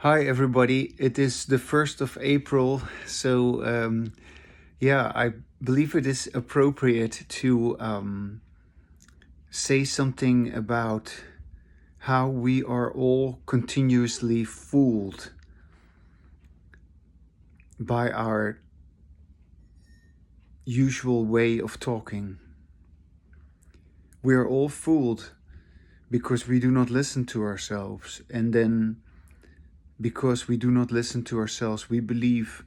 Hi, everybody. It is the 1st of April. So, I believe it is appropriate to say something about how we are all continuously fooled by our usual way of talking. We are all fooled because we do not listen to ourselves. And then, because we do not listen to ourselves, we believe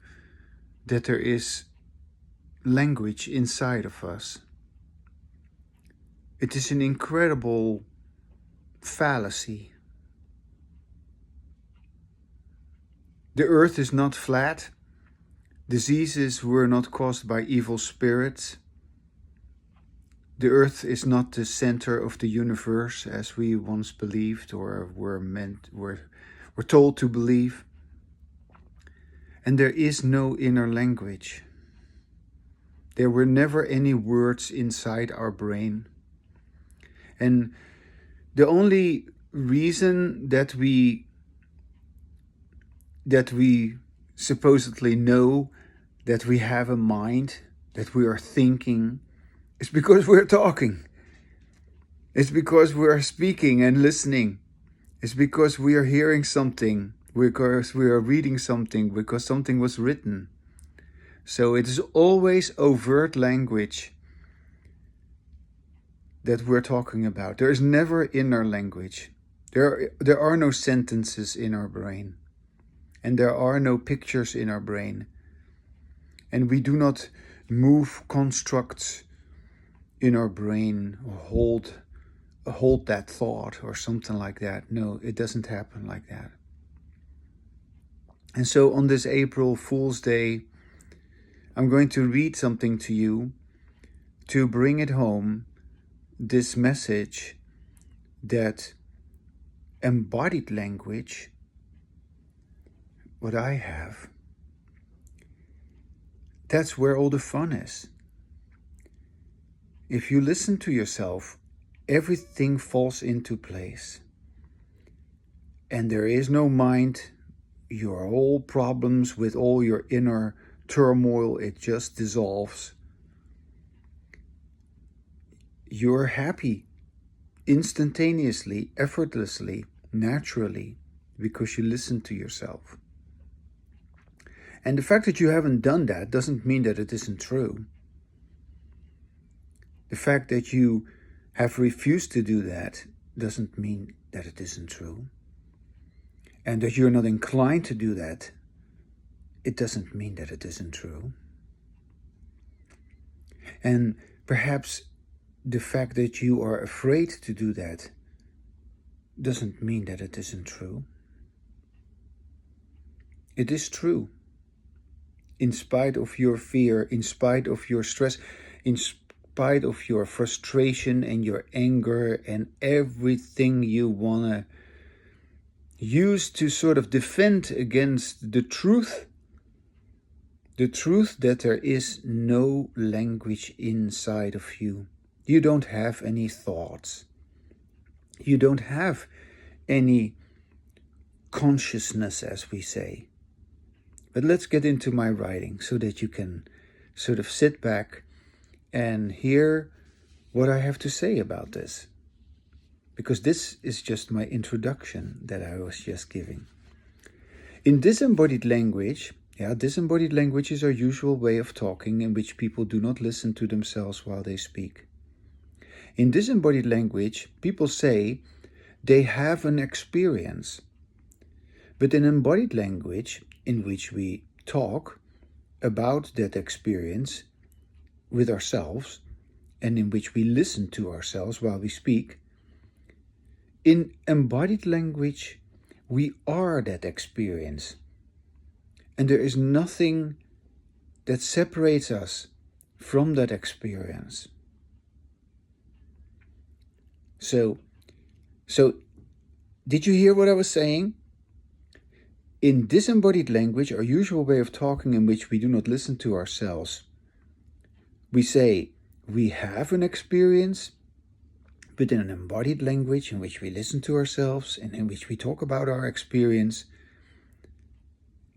that there is language inside of us. It is an incredible fallacy. The earth is not flat. Diseases were not caused by evil spirits. The earth is not the center of the universe as we once believed or were told to believe. And there is no inner language. There were never any words inside our brain. And the only reason that we supposedly know that we have a mind, that we are thinking, is because we're talking. It's because we are speaking and listening. It's because we are hearing something, because we are reading something, because something was written. So it is always overt language that we're talking about. There is never inner language. There are no sentences in our brain. And there are no pictures in our brain. And we do not move constructs in our brain or hold that thought or something like that. No, it doesn't happen like that. And so on this April Fool's Day, I'm going to read something to you to bring it home, this message that embodied language, what I have, that's where all the fun is. If you listen to yourself, everything falls into place. And there is no mind, your whole problems with all your inner turmoil, it just dissolves. You're happy instantaneously, effortlessly, naturally, because you listen to yourself. And the fact that you haven't done that doesn't mean that it isn't true. The fact that you have refused to do that doesn't mean that it isn't true. And that you're not inclined to do that, it doesn't mean that it isn't true. And perhaps the fact that you are afraid to do that doesn't mean that it isn't true. It is true. In spite of your fear, in spite of your stress, in spite of your frustration and your anger and everything you want to use to sort of defend against the truth that there is no language inside of you. You don't have any thoughts. You don't have any consciousness, as we say. But let's get into my writing so that you can sort of sit back and hear what I have to say about this. Because this is just my introduction that I was just giving. In disembodied language, disembodied language is our usual way of talking in which people do not listen to themselves while they speak. In disembodied language, people say they have an experience. But in embodied language, in which we talk about that experience with ourselves and in which we listen to ourselves while we speak, in embodied language, we are that experience. And there is nothing that separates us from that experience. So did you hear what I was saying? In disembodied language, our usual way of talking in which we do not listen to ourselves, we say we have an experience, but in an embodied language in which we listen to ourselves and in which we talk about our experience,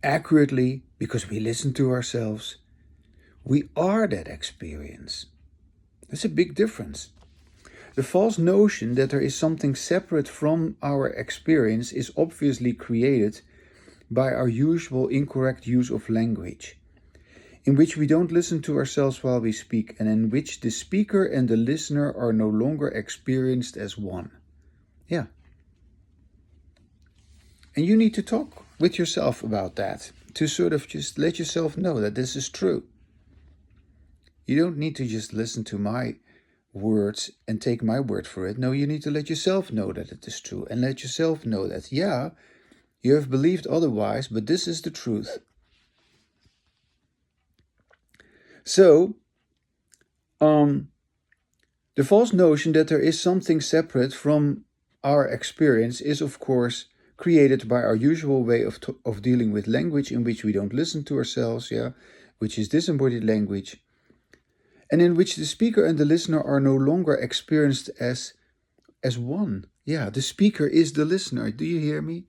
accurately because we listen to ourselves. We are that experience. That's a big difference. The false notion that there is something separate from our experience is obviously created by our usual incorrect use of language, in which we don't listen to ourselves while we speak, and in which the speaker and the listener are no longer experienced as one. Yeah. And you need to talk with yourself about that, to sort of just let yourself know that this is true. You don't need to just listen to my words and take my word for it. No, you need to let yourself know that it is true, and let yourself know that, yeah, you have believed otherwise, but this is the truth. So, the false notion that there is something separate from our experience is, of course, created by our usual way of dealing with language, in which we don't listen to ourselves, which is disembodied language, and in which the speaker and the listener are no longer experienced as one. Yeah, the speaker is the listener. Do you hear me?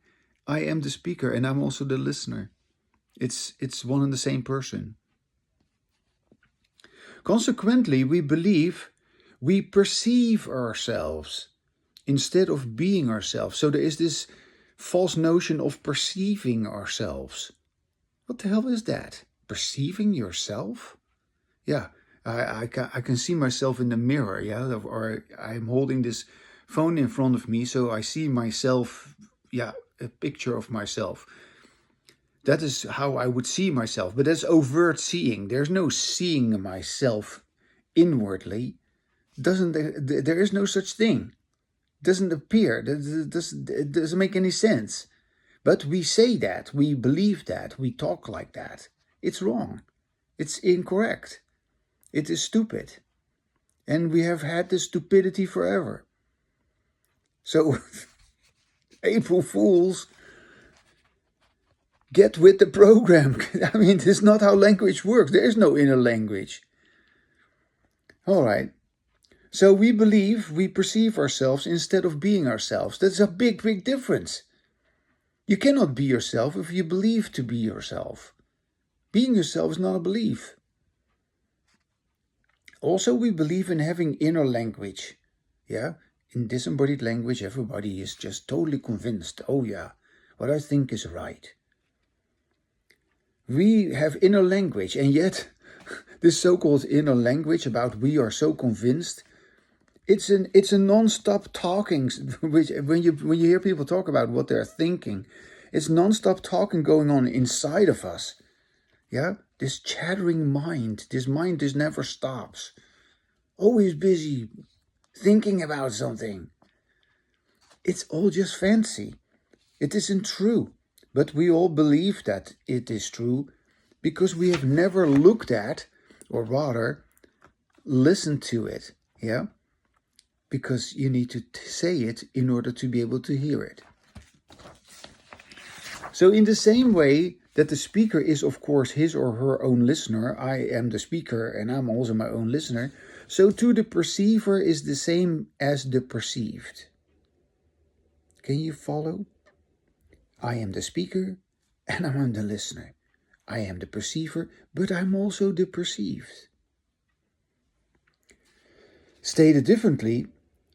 I am the speaker and I'm also the listener. It's one and the same person. Consequently, we believe we perceive ourselves instead of being ourselves. So there is this false notion of perceiving ourselves. What the hell is that? Perceiving yourself? Yeah, I can see myself in the mirror, or I'm holding this phone in front of me, so I see myself, a picture of myself. That is how I would see myself, but that's overt seeing. There's no seeing myself inwardly. There is no such thing. Doesn't appear. It doesn't make any sense. But we say that, we believe that, we talk like that. It's wrong. It's incorrect. It is stupid. And we have had this stupidity forever. So, April Fools, get with the program. I mean, this is not how language works. There is no inner language. All right. So we believe we perceive ourselves instead of being ourselves. That's a big, big difference. You cannot be yourself if you believe to be yourself. Being yourself is not a belief. Also, we believe in having inner language. Yeah, in disembodied language, everybody is just totally convinced. Oh yeah, what I think is right. We have inner language, and yet this so-called inner language about we are so convinced, it's a non-stop talking. Which when you hear people talk about what they're thinking, it's non-stop talking going on inside of us. Yeah, this chattering mind, this mind just never stops, always busy thinking about something. It's all just fancy. It isn't true. But we all believe that it is true because we have never looked at, or rather, listened to it. Yeah? Because you need to say it in order to be able to hear it. So in the same way that the speaker is, of course, his or her own listener, I am the speaker and I'm also my own listener, so too the perceiver is the same as the perceived. Can you follow? I am the speaker and I'm the listener. I am the perceiver, but I'm also the perceived. Stated differently,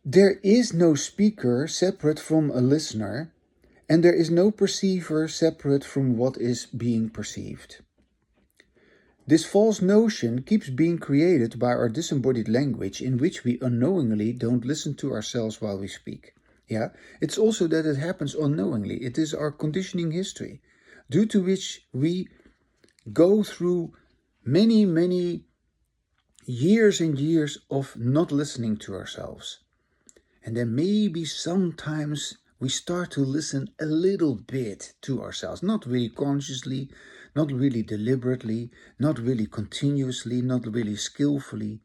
there is no speaker separate from a listener, and there is no perceiver separate from what is being perceived. This false notion keeps being created by our disembodied language, in which we unknowingly don't listen to ourselves while we speak. Yeah, it's also that it happens unknowingly. It is our conditioning history, due to which we go through many, many years and years of not listening to ourselves. And then maybe sometimes we start to listen a little bit to ourselves, not really consciously, not really deliberately, not really continuously, not really skillfully.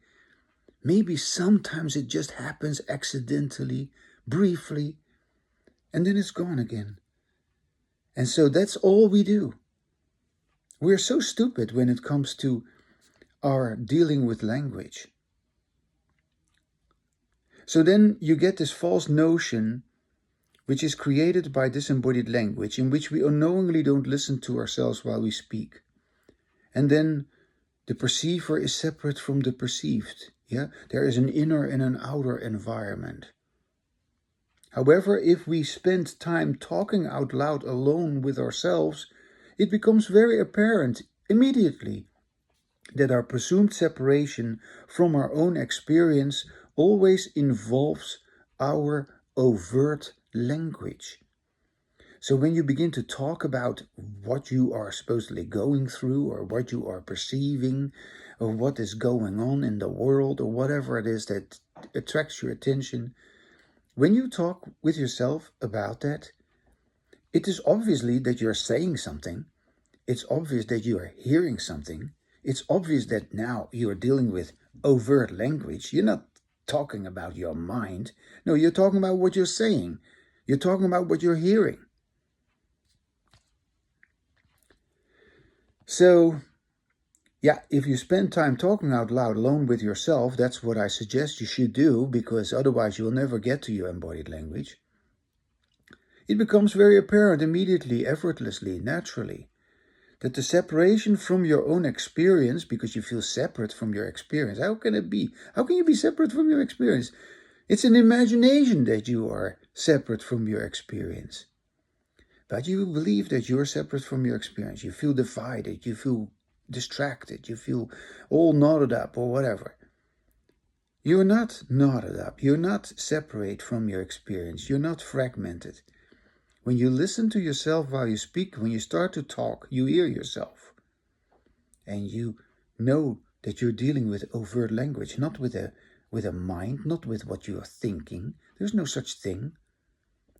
Maybe sometimes it just happens accidentally, briefly, and then it's gone again. And so that's all we do. We're so stupid when it comes to our dealing with language. So then you get this false notion which is created by disembodied language, in which we unknowingly don't listen to ourselves while we speak. And then the perceiver is separate from the perceived. Yeah, there is an inner and an outer environment. However, if we spend time talking out loud alone with ourselves, it becomes very apparent immediately that our presumed separation from our own experience always involves our overt language. So when you begin to talk about what you are supposedly going through, or what you are perceiving, or what is going on in the world, or whatever it is that attracts your attention, when you talk with yourself about that, it is obviously that you're saying something. It's obvious that you are hearing something. It's obvious that now you are dealing with overt language. You're not talking about your mind. No, you're talking about what you're saying. You're talking about what you're hearing. So, yeah, if you spend time talking out loud alone with yourself, that's what I suggest you should do, because otherwise you will never get to your embodied language. It becomes very apparent immediately, effortlessly, naturally, that the separation from your own experience, because you feel separate from your experience, how can it be? How can you be separate from your experience? It's an imagination that you are separate from your experience. But you believe that you're separate from your experience. You feel divided, you feel distracted, you feel all knotted up or whatever. You're not knotted up. You're not separate from your experience. You're not fragmented. When you listen to yourself while you speak, when you start to talk, you hear yourself. And you know that you're dealing with overt language, not with a mind, not with what you are thinking. There's no such thing.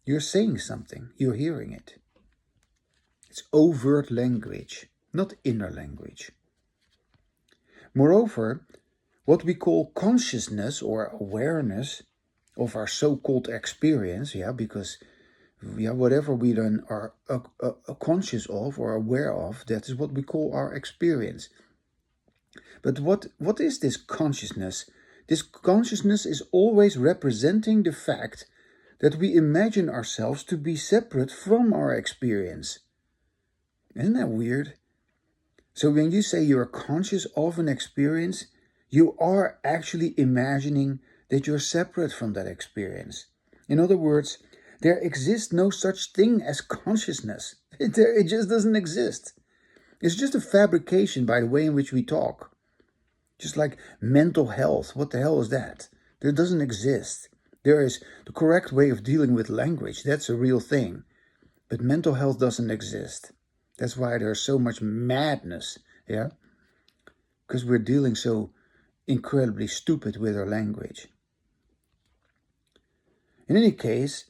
You're saying something. You're hearing it. It's overt language, not inner language. Moreover, what we call consciousness or awareness of our so-called experience, because whatever we then are conscious of or aware of, that is what we call our experience. But what is this consciousness? This consciousness is always representing the fact that we imagine ourselves to be separate from our experience. Isn't that weird? So when you say you're conscious of an experience, you are actually imagining that you're separate from that experience. In other words, there exists no such thing as consciousness. It just doesn't exist. It's just a fabrication by the way in which we talk. Just like mental health. What the hell is that? There doesn't exist. There is the correct way of dealing with language. That's a real thing. But mental health doesn't exist. That's why there's so much madness, because we're dealing so incredibly stupid with our language. In any case,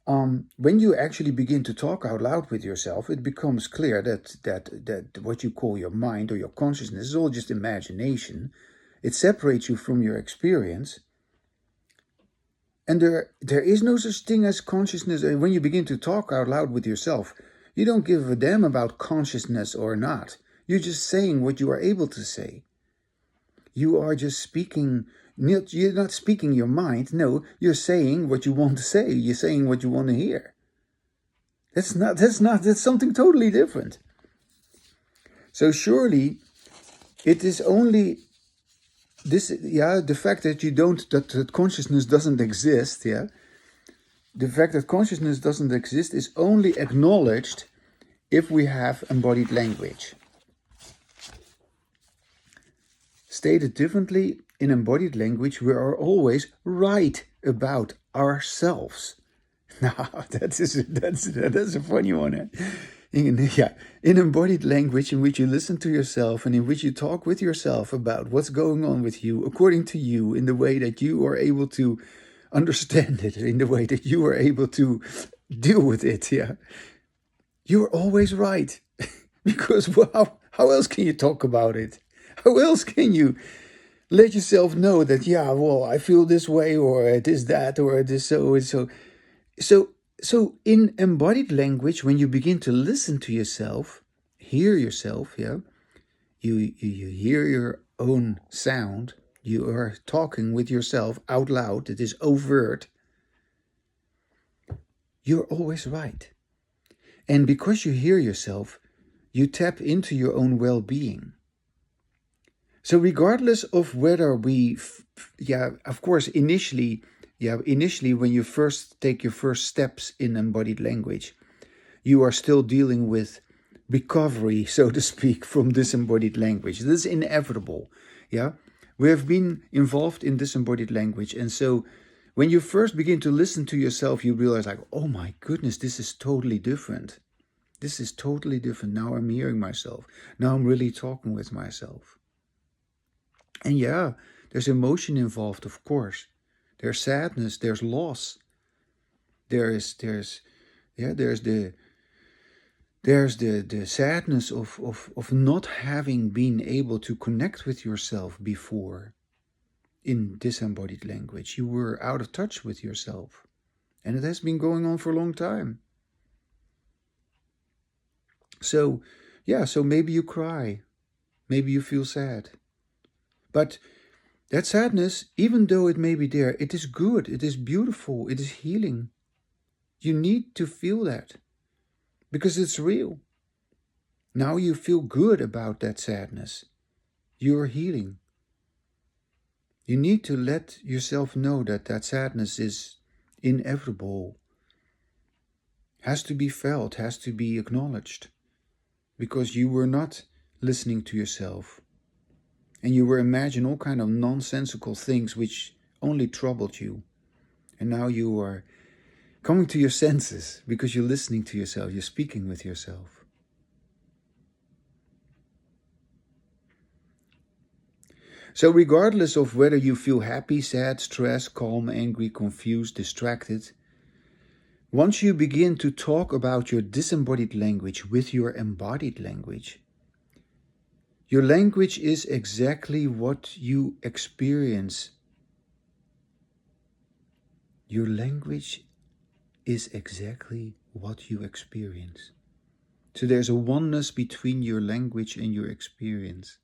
when you actually begin to talk out loud with yourself, it becomes clear that what you call your mind or your consciousness is all just imagination. It separates you from your experience. And there is no such thing as consciousness. When you begin to talk out loud with yourself, you don't give a damn about consciousness or not. You're just saying what you are able to say. You are just speaking. You're not speaking your mind. No, you're saying what you want to say. You're saying what you want to hear. That's something totally different. So surely it is only this, the fact that that consciousness doesn't exist, the fact that consciousness doesn't exist is only acknowledged if we have embodied language. Stated differently, in embodied language, we are always right about ourselves. Now, that's a funny one. In embodied language, in which you listen to yourself and in which you talk with yourself about what's going on with you, according to you, in the way that you are able to understand it, in the way that you are able to deal with it, you're always right. Because how else can you talk about it? How else can you let yourself know that, I feel this way, or it is that, or it is so and so. So in embodied language, when you begin to listen to yourself, hear yourself, you hear your own sound. You are talking with yourself out loud. It is overt. you're always right. And because you hear yourself, you tap into your own well-being. So regardless of whether of course, initially when you first take your first steps in embodied language, you are still dealing with recovery, so to speak, from disembodied language. This is inevitable. Yeah, we have been involved in disembodied language, and so when you first begin to listen to yourself, you realize like, oh my goodness, this is totally different. This is totally different. Now I'm hearing myself. Now I'm really talking with myself. And yeah, there's emotion involved, of course. There's sadness, there's loss. There's the sadness of not having been able to connect with yourself before in disembodied language. You were out of touch with yourself. And it has been going on for a long time. So, yeah, so maybe you cry. Maybe you feel sad. But that sadness, even though it may be there, it is good, it is beautiful, it is healing. You need to feel that because it's real. Now you feel good about that sadness. You are healing. You need to let yourself know that that sadness is inevitable, has to be felt, has to be acknowledged, because you were not listening to yourself. And you were imagining all kind of nonsensical things which only troubled you. And now you are coming to your senses because you're listening to yourself, you're speaking with yourself. So regardless of whether you feel happy, sad, stressed, calm, angry, confused, distracted, once you begin to talk about your disembodied language with your embodied language, your language is exactly what you experience. Your language is exactly what you experience. So there's a oneness between your language and your experience.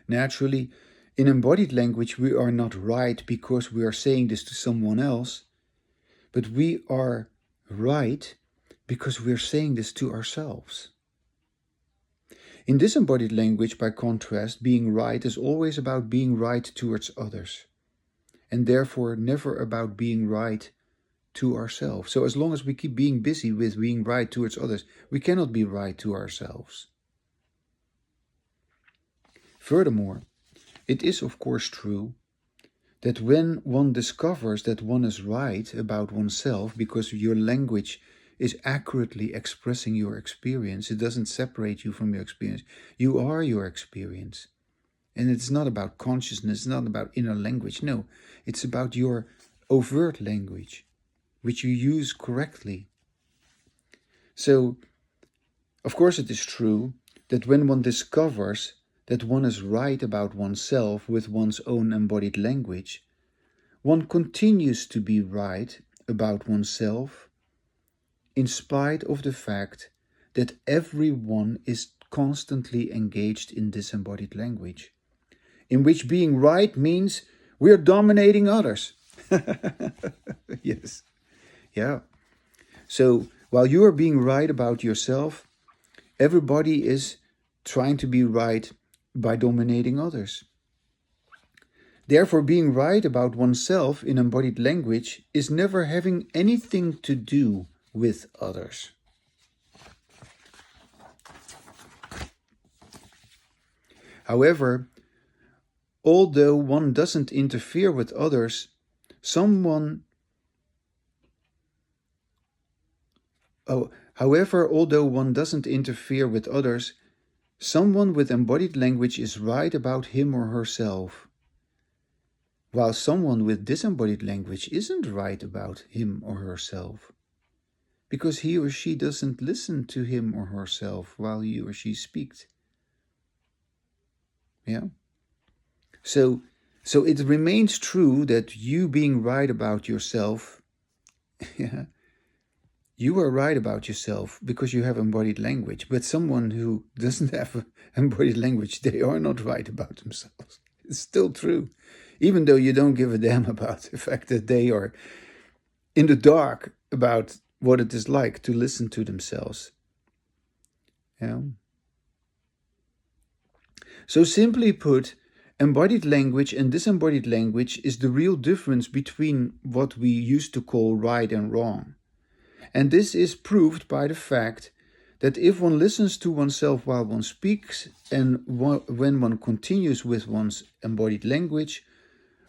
Naturally, in embodied language, we are not right because we are saying this to someone else, but we are right because we are saying this to ourselves. In disembodied language, by contrast, being right is always about being right towards others, and therefore never about being right to ourselves. So as long as we keep being busy with being right towards others, we cannot be right to ourselves. Furthermore, it is of course true that when one discovers that one is right about oneself because your language is accurately expressing your experience, it doesn't separate you from your experience. You are your experience. And it's not about consciousness, it's not about inner language. No, it's about your overt language, which you use correctly. So, of course it is true that when one discovers that one is right about oneself with one's own embodied language, one continues to be right about oneself in spite of the fact that everyone is constantly engaged in disembodied language, in which being right means we're dominating others. Yes. Yeah. So while you are being right about yourself, everybody is trying to be right by dominating others. Therefore, being right about oneself in embodied language is never having anything to do with others. However, although one doesn't interfere with others, although one doesn't interfere with others, someone with embodied language is right about him or herself, while someone with disembodied language isn't right about him or herself, because he or she doesn't listen to him or herself while he or she speaks. Yeah. So it remains true that you being right about yourself, yeah, you are right about yourself because you have embodied language. But someone who doesn't have embodied language, they are not right about themselves. It's still true, even though you don't give a damn about the fact that they are in the dark about what it is like to listen to themselves. Yeah. So simply put, embodied language and disembodied language is the real difference between what we used to call right and wrong. And this is proved by the fact that if one listens to oneself while one speaks and when one continues with one's embodied language,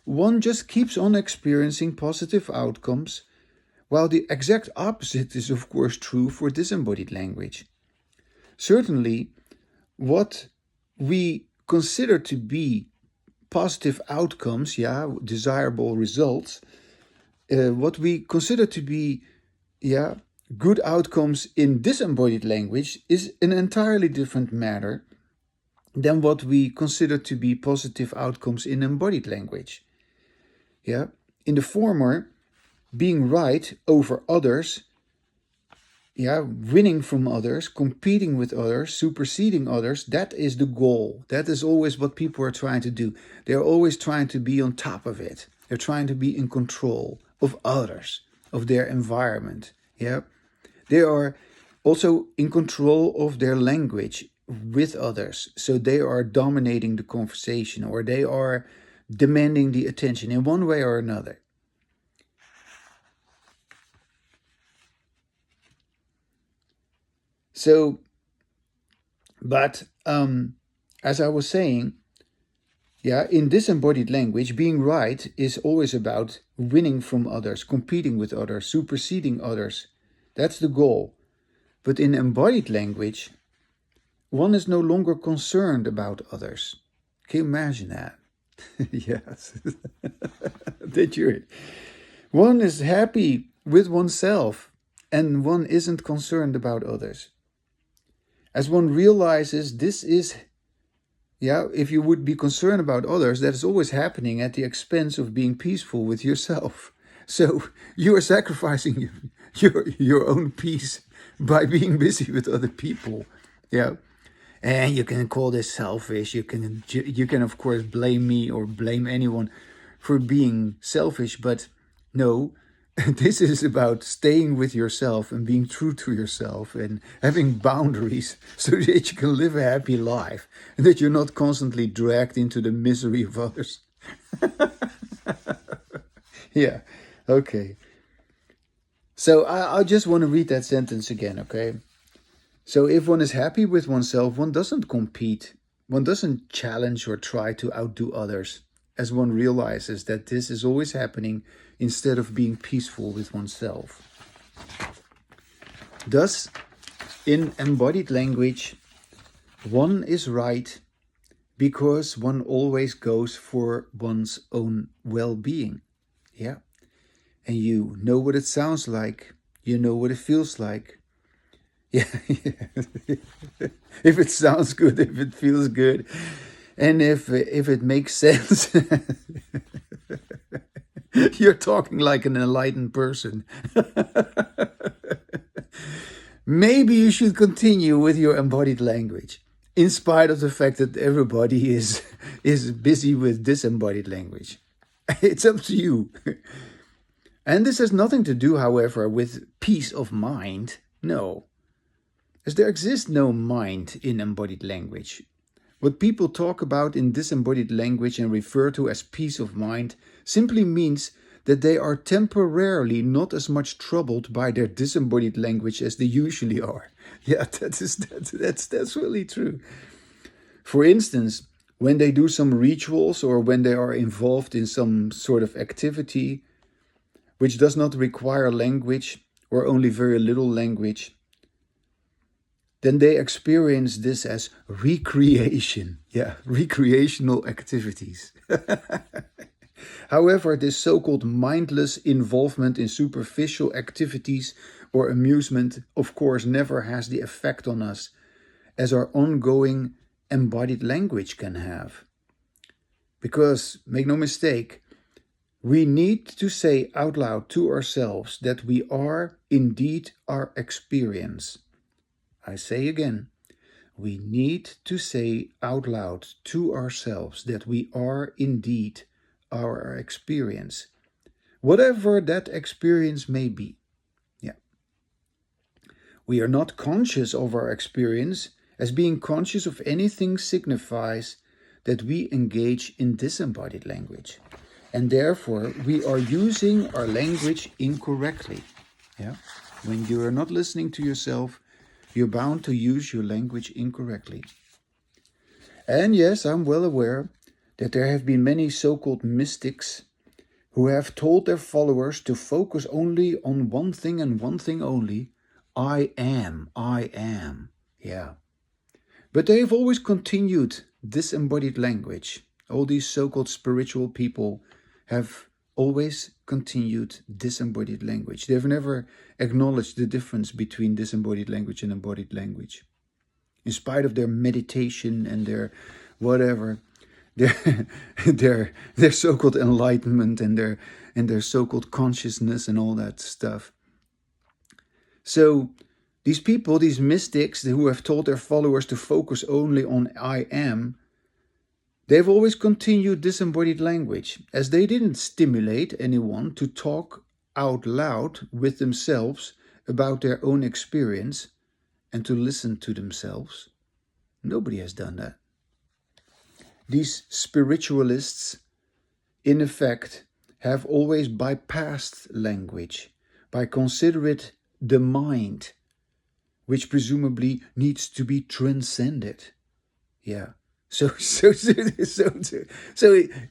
one just keeps on experiencing positive outcomes, while the exact opposite is of course true for disembodied language. Certainly, what we consider to be positive outcomes, desirable results, what we consider to be, good outcomes in disembodied language is an entirely different matter than what we consider to be positive outcomes in embodied language. Yeah, in the former, being right over others, winning from others, competing with others, superseding others, that is the goal. That is always what people are trying to do. They're always trying to be on top of it. They're trying to be in control of others, of their environment. Yeah. They are also in control of their language with others. So they are dominating the conversation, or they are demanding the attention in one way or another. So, but as I was saying, in disembodied language, being right is always about winning from others, competing with others, superseding others. That's the goal. But in embodied language, one is no longer concerned about others. Can you imagine that? Yes. Did you? One is happy with oneself and one isn't concerned about others. As one realizes this is, if you would be concerned about others, that is always happening at the expense of being peaceful with yourself. So you are sacrificing your own peace by being busy with other people. Yeah. And you can call this selfish. You can of course blame me or blame anyone for being selfish, but no, this is about staying with yourself and being true to yourself and having boundaries so that you can live a happy life and that you're not constantly dragged into the misery of others. Yeah, okay. So I just want to read that sentence again, okay? So if one is happy with oneself, one doesn't compete, one doesn't challenge or try to outdo others, as one realizes that this is always happening instead of being peaceful with oneself. Thus, in embodied language, one is right because one always goes for one's own well-being. Yeah. And you know what it sounds like. You know what it feels like. Yeah. If it sounds good, if it feels good, and if it makes sense. You're talking like an enlightened person. Maybe you should continue with your embodied language, in spite of the fact that everybody is busy with disembodied language. It's up to you. And this has nothing to do, however, with peace of mind. No, as there exists no mind in embodied language. What people talk about in disembodied language and refer to as peace of mind simply means that they are temporarily not as much troubled by their disembodied language as they usually are. Yeah, that's really true. For instance, when they do some rituals or when they are involved in some sort of activity which does not require language or only very little language, then they experience this as recreation. Yeah, recreational activities. However, this so-called mindless involvement in superficial activities or amusement, of course, never has the effect on us as our ongoing embodied language can have. Because, make no mistake, we need to say out loud to ourselves that we are indeed our experience. I say again, we need to say out loud to ourselves that we are indeed our experience. whatever that experience may be. Yeah. We are not conscious of our experience, as being conscious of anything signifies that we engage in disembodied language. And therefore, we are using our language incorrectly. Yeah? When you are not listening to yourself, you're bound to use your language incorrectly. And yes, I'm well aware that there have been many so-called mystics who have told their followers to focus only on one thing and one thing only. I am. Yeah. But they have always continued disembodied language. All these so-called spiritual people have always continued disembodied language. They've never acknowledged the difference between disembodied language and embodied language. In spite of their meditation and their whatever, their so-called enlightenment and their so-called consciousness and all that stuff. So these people, these mystics who have told their followers to focus only on I am, they've always continued disembodied language, as they didn't stimulate anyone to talk out loud with themselves about their own experience and to listen to themselves. Nobody has done that. These spiritualists, in effect, have always bypassed language by considering it the mind, which presumably needs to be transcended. Yeah. So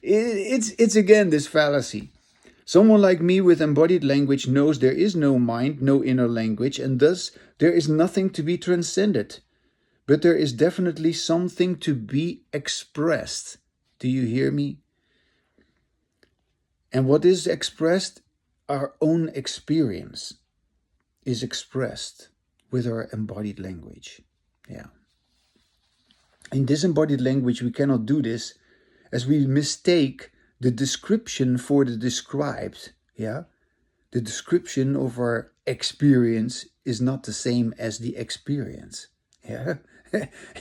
it's again this fallacy. Someone like me with embodied language knows there is no mind, no inner language, and thus there is nothing to be transcended. But there is definitely something to be expressed. Do you hear me? And what is expressed? Our own experience is expressed with our embodied language. Yeah. In disembodied language, we cannot do this, as we mistake the description for the described. Yeah. The description of our experience is not the same as the experience. Yeah.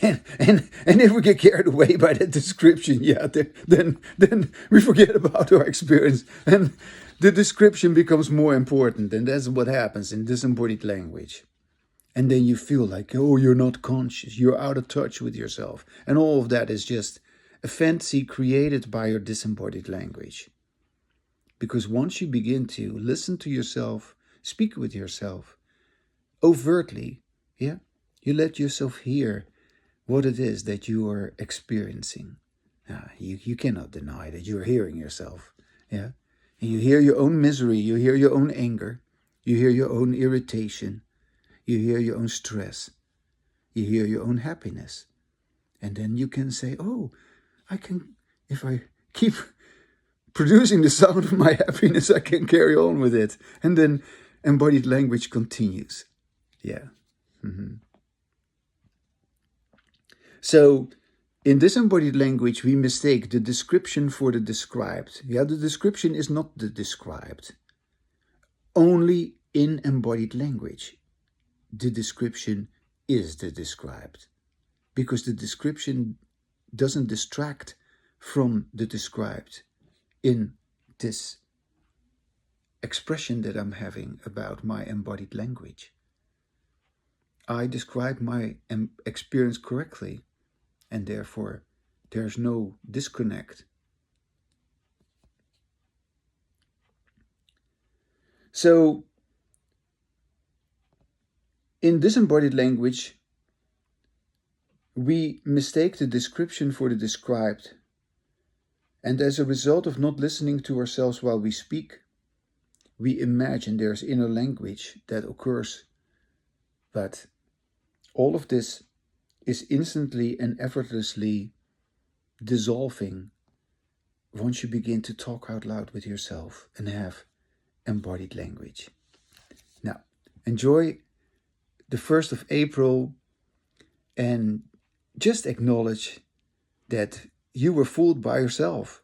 And if we get carried away by that description, yeah, then we forget about our experience, and the description becomes more important, and that's what happens in disembodied language. And then you feel like, oh, you're not conscious, you're out of touch with yourself, and all of that is just a fantasy created by your disembodied language. Because once you begin to listen to yourself, speak with yourself overtly, yeah, you let yourself hear what it is that you are experiencing. You cannot deny that you are hearing yourself. Yeah, and you hear your own misery, you hear your own anger, you hear your own irritation, you hear your own stress, you hear your own happiness. And then you can say, oh, I can, if I keep producing the sound of my happiness, I can carry on with it. And then embodied language continues. Yeah. Mm-hmm. So in disembodied language, we mistake the description for the described. Yeah, the description is not the described. Only in embodied language, the description is the described. Because the description doesn't distract from the described in this expression that I'm having about my embodied language. I describe my experience correctly, and therefore there's no disconnect. So in disembodied language, we mistake the description for the described. And as a result of not listening to ourselves while we speak, we imagine there's inner language that occurs. But all of this is instantly and effortlessly dissolving once you begin to talk out loud with yourself and have embodied language. Now, enjoy the 1st of April and just acknowledge that you were fooled by yourself.